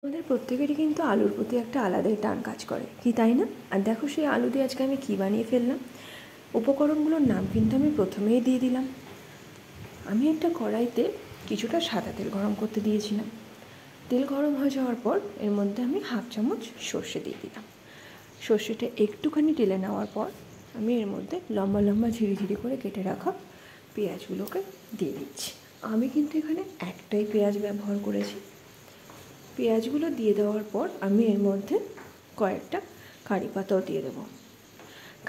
আমাদের প্রত্যেকেরই কিন্তু আলুর প্রতি একটা আলাদাই টান কাজ করে, কি তাই না? আর দেখো সেই আলু দিয়ে আজকে আমি কী বানিয়ে ফেললাম। উপকরণগুলোর নাম কিন্তু আমি প্রথমেই দিয়ে দিলাম। আমি একটা কড়াইতে কিছুটা সাদা তেল গরম করতে দিয়েছিলাম। তেল গরম হয়ে যাওয়ার পর এর মধ্যে আমি হাফ চামচ সর্ষে দিয়ে দিলাম। সর্ষেটা একটুখানি টেলে নেওয়ার পর আমি এর মধ্যে লম্বা লম্বা ঝিরি করে কেটে রাখা পেঁয়াজগুলোকে দিয়ে দিচ্ছি। আমি কিন্তু এখানে একটাই পেঁয়াজ ব্যবহার করেছি। পেঁয়াজগুলো দিয়ে দেওয়ার পর আমি এর মধ্যে কয়েকটা কারি পাতাও দিয়ে দেবো।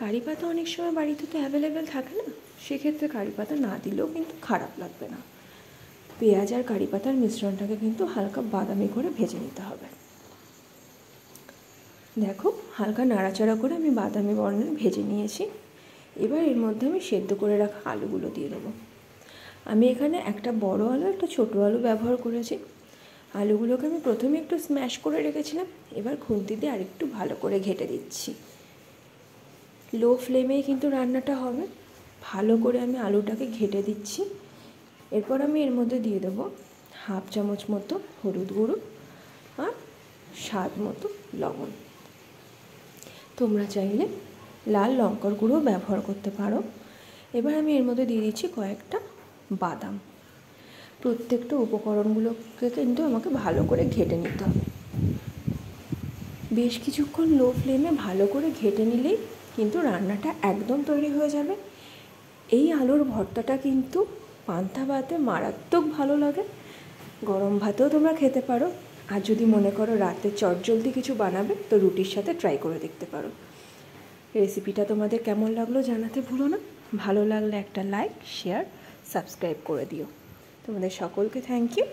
কারি পাতা অনেক সময় বাড়িতে তো অ্যাভেলেবেল থাকে না, সেক্ষেত্রে কারি পাতা না দিলেও কিন্তু খারাপ লাগবে না। পেঁয়াজ আর কারি পাতার মিশ্রণটাকে কিন্তু হালকা বাদামি করে ভেজে নিতে হবে। দেখো, হালকা নাড়াচাড়া করে আমি বাদামি বর্ণের ভেজে নিয়েছি। এবার এর মধ্যে আমি সেদ্ধ করে রাখা আলুগুলো দিয়ে দেবো। আমি এখানে একটা বড় আলু একটা ছোটো আলু ব্যবহার করেছি। আলুগুলোকে আমি প্রথমে একটু স্ম্যাশ করে রেখেছিলাম, এবার খুন্তি দিয়ে আরেকটু ভালো করে ঘেটে দিচ্ছি। লো ফ্লেমেই কিন্তু রান্নাটা হবে। ভালো করে আমি আলুটাকে ঘেটে দিচ্ছি। এরপর আমি এর মধ্যে দিয়ে দেবো হাফ চামচ মতো হলুদ গুঁড়ো আর স্বাদ মতো লবণ। তোমরা চাইলে লাল লঙ্কার গুঁড়ো ব্যবহার করতে পারো। এবার আমি এর মধ্যে দিয়ে দিচ্ছি কয়েকটা বাদাম। প্রত্যেকটা উপকরণগুলোকে কিন্তু আমাকে ভালো করে ঘেটে নিতে হবে। বেশ কিছুক্ষণ লো ফ্লেমে ভালো করে ঘেটে নিলেই কিন্তু রান্নাটা একদম তৈরি হয়ে যাবে। এই আলুর ভর্তাটা কিন্তু পান্তা ভাতে মারাত্মক ভালো লাগে। গরম ভাতেও তোমরা খেতে পারো, আর যদি মনে করো রাতে চটজলদি কিছু বানাবে তো রুটির সাথে ট্রাই করে দেখতে পারো। রেসিপিটা তোমাদের কেমন লাগলো জানাতে ভুলো না। ভালো লাগলে একটা লাইক, শেয়ার, সাবস্ক্রাইব করে দিও। তোমাদের সকলকে থ্যাংক ইউ।